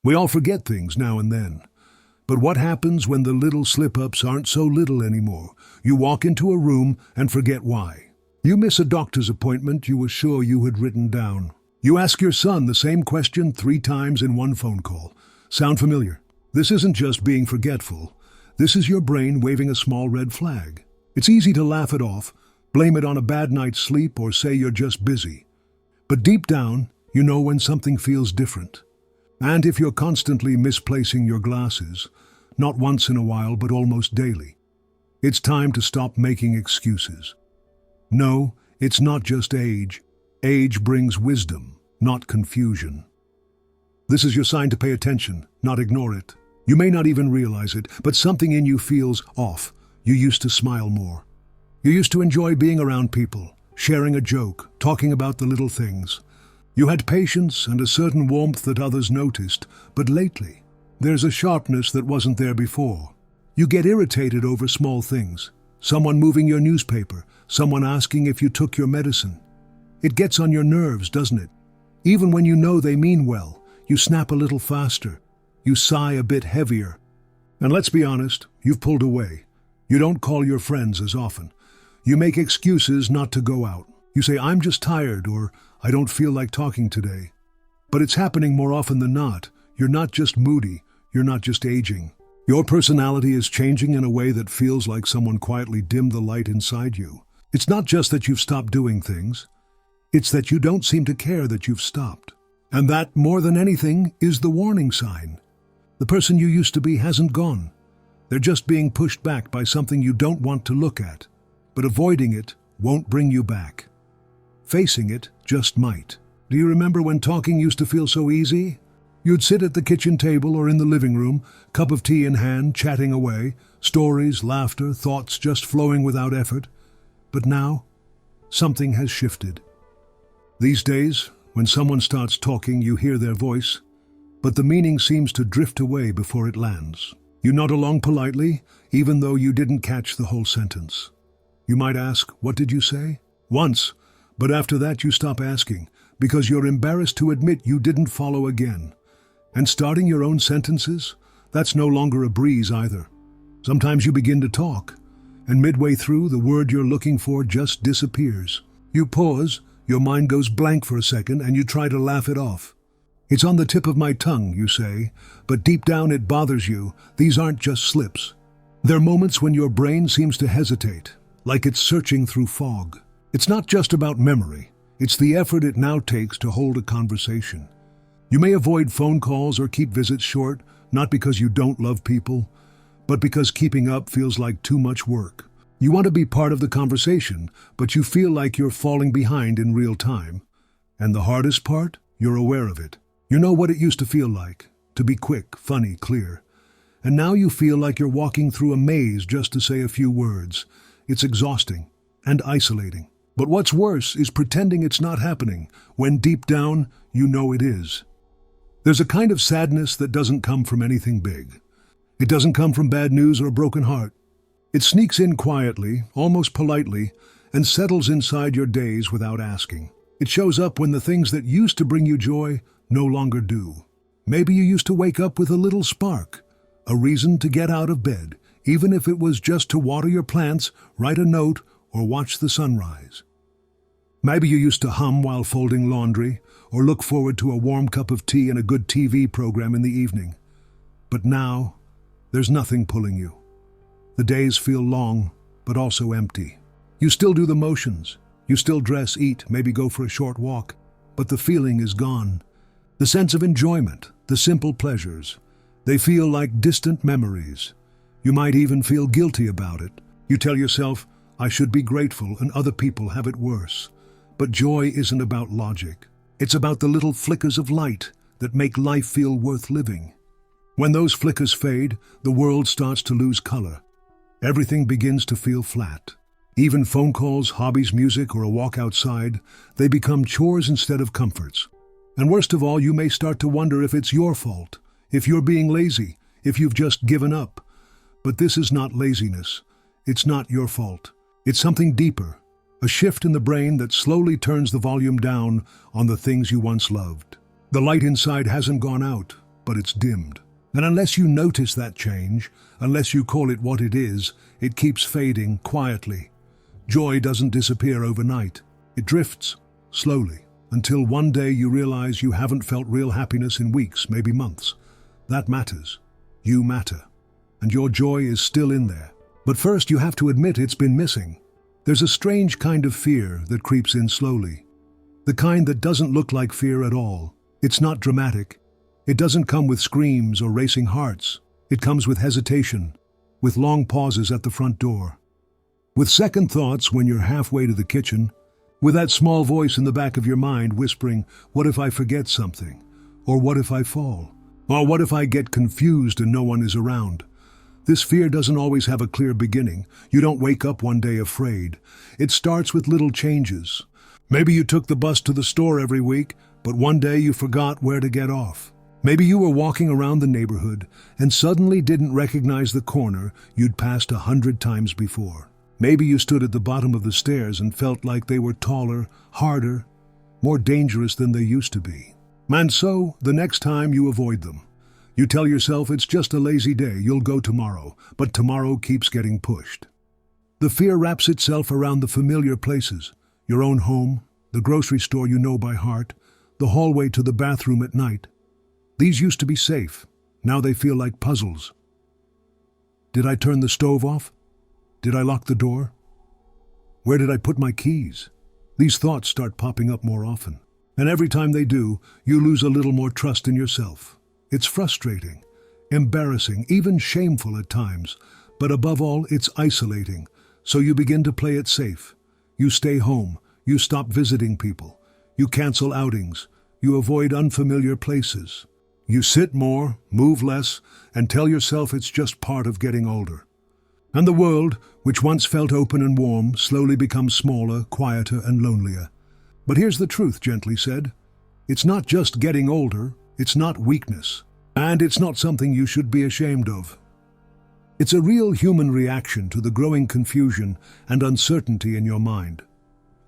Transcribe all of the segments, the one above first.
We all forget things now and then. But what happens when the little slip-ups aren't so little anymore? You walk into a room and forget why. You miss a doctor's appointment you were sure you had written down. You ask your son the same question 3 times in one phone call. Sound familiar? This isn't just being forgetful. This is your brain waving a small red flag. It's easy to laugh it off, blame it on a bad night's sleep, or say you're just busy. But deep down, you know when something feels different. And if you're constantly misplacing your glasses, not once in a while but almost daily, it's time to stop making excuses. No, it's not just age. Age brings wisdom, not confusion. This is your sign to pay attention, not ignore it. You may not even realize it, but something in you feels off. You used to smile more. You used to enjoy being around people, sharing a joke, talking about the little things. You had patience and a certain warmth that others noticed, but lately, there's a sharpness that wasn't there before. You get irritated over small things. Someone moving your newspaper, someone asking if you took your medicine. It gets on your nerves, doesn't it? Even when you know they mean well, you snap a little faster. You sigh a bit heavier. And let's be honest, you've pulled away. You don't call your friends as often. You make excuses not to go out. You say, "I'm just tired," or "I don't feel like talking today." But it's happening more often than not. You're not just moody, you're not just aging. Your personality is changing in a way that feels like someone quietly dimmed the light inside you. It's not just that you've stopped doing things, it's that you don't seem to care that you've stopped. And that, more than anything, is the warning sign. The person you used to be hasn't gone. They're just being pushed back by something you don't want to look at. But avoiding it won't bring you back. Facing it just might. Do you remember when talking used to feel so easy? You'd sit at the kitchen table or in the living room, cup of tea in hand, chatting away, stories, laughter, thoughts just flowing without effort. But now, something has shifted. These days, when someone starts talking, you hear their voice, but the meaning seems to drift away before it lands. You nod along politely, even though you didn't catch the whole sentence. You might ask, "What did you say?" Once, but after that you stop asking, because you're embarrassed to admit you didn't follow again. And starting your own sentences, that's no longer a breeze either. Sometimes you begin to talk, and midway through, the word you're looking for just disappears. You pause, your mind goes blank for a second, and you try to laugh it off. "It's on the tip of my tongue," you say, but deep down it bothers you. These aren't just slips. They're moments when your brain seems to hesitate, like it's searching through fog. It's not just about memory. It's the effort it now takes to hold a conversation. You may avoid phone calls or keep visits short, not because you don't love people, but because keeping up feels like too much work. You want to be part of the conversation, but you feel like you're falling behind in real time. And the hardest part? You're aware of it. You know what it used to feel like, to be quick, funny, clear. And now you feel like you're walking through a maze just to say a few words. It's exhausting and isolating. But what's worse is pretending it's not happening, when deep down, you know it is. There's a kind of sadness that doesn't come from anything big. It doesn't come from bad news or a broken heart. It sneaks in quietly, almost politely, and settles inside your days without asking. It shows up when the things that used to bring you joy no longer do. Maybe you used to wake up with a little spark, a reason to get out of bed, even if it was just to water your plants, write a note, or watch the sunrise. Maybe you used to hum while folding laundry, or look forward to a warm cup of tea and a good TV program in the evening. But now, there's nothing pulling you. The days feel long, but also empty. You still do the motions. You still dress, eat, maybe go for a short walk. But the feeling is gone. The sense of enjoyment, the simple pleasures, they feel like distant memories. You might even feel guilty about it. You tell yourself, "I should be grateful and other people have it worse." But joy isn't about logic. It's about the little flickers of light that make life feel worth living. When those flickers fade, the world starts to lose color. Everything begins to feel flat. Even phone calls, hobbies, music, or a walk outside, they become chores instead of comforts. And worst of all, you may start to wonder if it's your fault, if you're being lazy, if you've just given up. But this is not laziness. It's not your fault. It's something deeper, a shift in the brain that slowly turns the volume down on the things you once loved. The light inside hasn't gone out. but it's dimmed. And unless you notice that change, unless you call it what it is, it keeps fading quietly. Joy doesn't disappear overnight. It drifts, slowly, until one day you realize you haven't felt real happiness in weeks, maybe months. That matters. You matter. And your joy is still in there. But first you have to admit it's been missing. There's a strange kind of fear that creeps in slowly. The kind that doesn't look like fear at all. It's not dramatic. It doesn't come with screams or racing hearts. It comes with hesitation, with long pauses at the front door, with second thoughts when you're halfway to the kitchen, with that small voice in the back of your mind whispering, what if I forget something? Or what if I fall? Or what if I get confused and no one is around? This fear doesn't always have a clear beginning. You don't wake up one day afraid. It starts with little changes. Maybe you took the bus to the store every week, but one day you forgot where to get off. Maybe you were walking around the neighborhood and suddenly didn't recognize the corner you'd passed 100 times before. Maybe you stood at the bottom of the stairs and felt like they were taller, harder, more dangerous than they used to be. And so, the next time you avoid them. You tell yourself it's just a lazy day, you'll go tomorrow, but tomorrow keeps getting pushed. The fear wraps itself around the familiar places, your own home, the grocery store you know by heart, the hallway to the bathroom at night. These used to be safe. Now they feel like puzzles. Did I turn the stove off? Did I lock the door? Where did I put my keys? These thoughts start popping up more often. And every time they do, you lose a little more trust in yourself. It's frustrating, embarrassing, even shameful at times. But above all, it's isolating. So you begin to play it safe. You stay home. You stop visiting people. You cancel outings. You avoid unfamiliar places. You sit more, move less, and tell yourself it's just part of getting older. And the world, which once felt open and warm, slowly becomes smaller, quieter, and lonelier. But here's the truth, gently said. It's not just getting older, it's not weakness. And it's not something you should be ashamed of. It's a real human reaction to the growing confusion and uncertainty in your mind.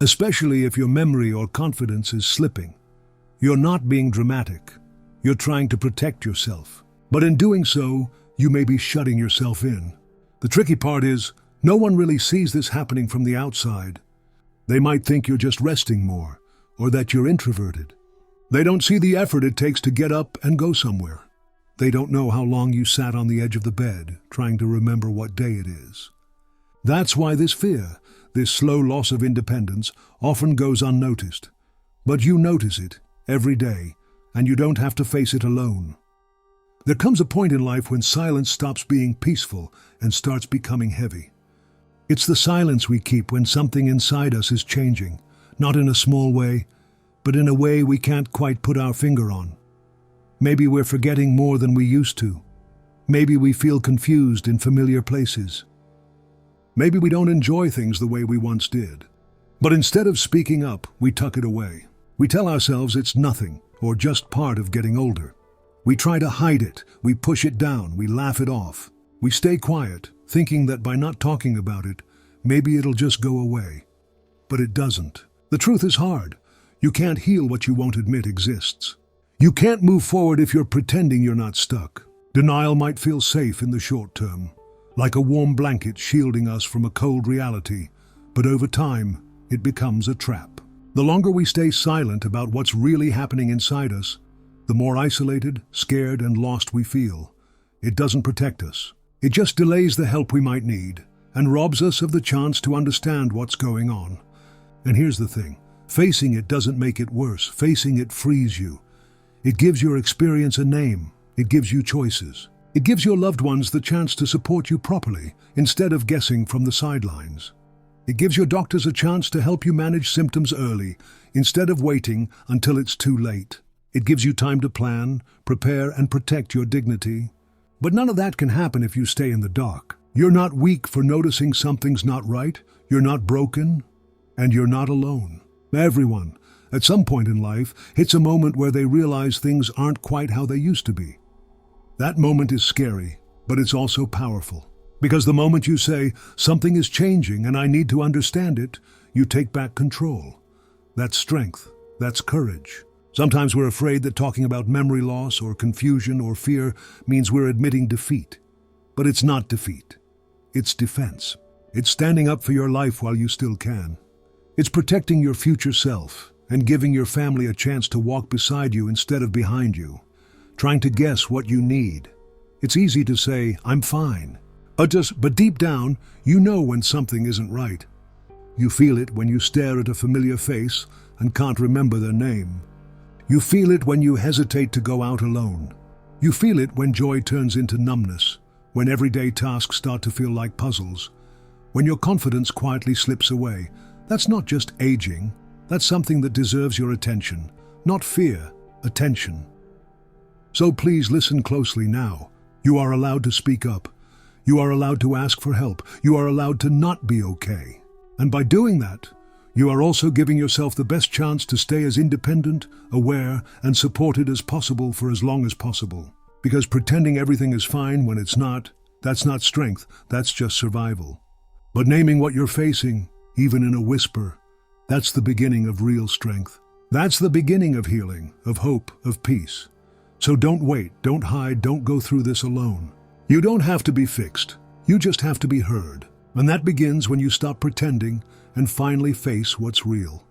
Especially if your memory or confidence is slipping. You're not being dramatic. You're trying to protect yourself. But in doing so, you may be shutting yourself in. The tricky part is, no one really sees this happening from the outside. They might think you're just resting more, or that you're introverted. They don't see the effort it takes to get up and go somewhere. They don't know how long you sat on the edge of the bed, trying to remember what day it is. That's why this fear, this slow loss of independence, often goes unnoticed. But you notice it every day, and you don't have to face it alone. There comes a point in life when silence stops being peaceful and starts becoming heavy. It's the silence we keep when something inside us is changing, not in a small way, but in a way we can't quite put our finger on. Maybe we're forgetting more than we used to. Maybe we feel confused in familiar places. Maybe we don't enjoy things the way we once did. But instead of speaking up, we tuck it away. We tell ourselves it's nothing, or just part of getting older. We try to hide it, we push it down, we laugh it off. We stay quiet, thinking that by not talking about it, maybe it'll just go away. But it doesn't. The truth is hard. You can't heal what you won't admit exists. You can't move forward if you're pretending you're not stuck. Denial might feel safe in the short term, like a warm blanket shielding us from a cold reality, but over time, it becomes a trap. The longer we stay silent about what's really happening inside us, the more isolated, scared, and lost we feel. It doesn't protect us. It just delays the help we might need and robs us of the chance to understand what's going on. And here's the thing. Facing it doesn't make it worse. Facing it frees you. It gives your experience a name. It gives you choices. It gives your loved ones the chance to support you properly instead of guessing from the sidelines. It gives your doctors a chance to help you manage symptoms early instead of waiting until it's too late. It gives you time to plan, prepare, and protect your dignity. But none of that can happen if you stay in the dark. You're not weak for noticing something's not right. You're not broken. And you're not alone. Everyone, at some point in life, hits a moment where they realize things aren't quite how they used to be. That moment is scary, but it's also powerful. Because the moment you say, something is changing and I need to understand it, you take back control. That's strength. That's courage. Sometimes we're afraid that talking about memory loss or confusion or fear means we're admitting defeat. But it's not defeat. It's defense. It's standing up for your life while you still can. It's protecting your future self and giving your family a chance to walk beside you instead of behind you, trying to guess what you need. It's easy to say, "I'm fine." But deep down, you know when something isn't right. You feel it when you stare at a familiar face and can't remember their name. You feel it when you hesitate to go out alone. You feel it when joy turns into numbness, when everyday tasks start to feel like puzzles, when your confidence quietly slips away. That's not just aging, that's something that deserves your attention. Not fear, attention. So please listen closely now. You are allowed to speak up. You are allowed to ask for help. You are allowed to not be okay. And by doing that, you are also giving yourself the best chance to stay as independent, aware, and supported as possible for as long as possible. Because pretending everything is fine when it's not, that's not strength, that's just survival. But naming what you're facing, even in a whisper, that's the beginning of real strength. That's the beginning of healing, of hope, of peace. So don't wait, don't hide, don't go through this alone. You don't have to be fixed, you just have to be heard. And that begins when you stop pretending and finally face what's real.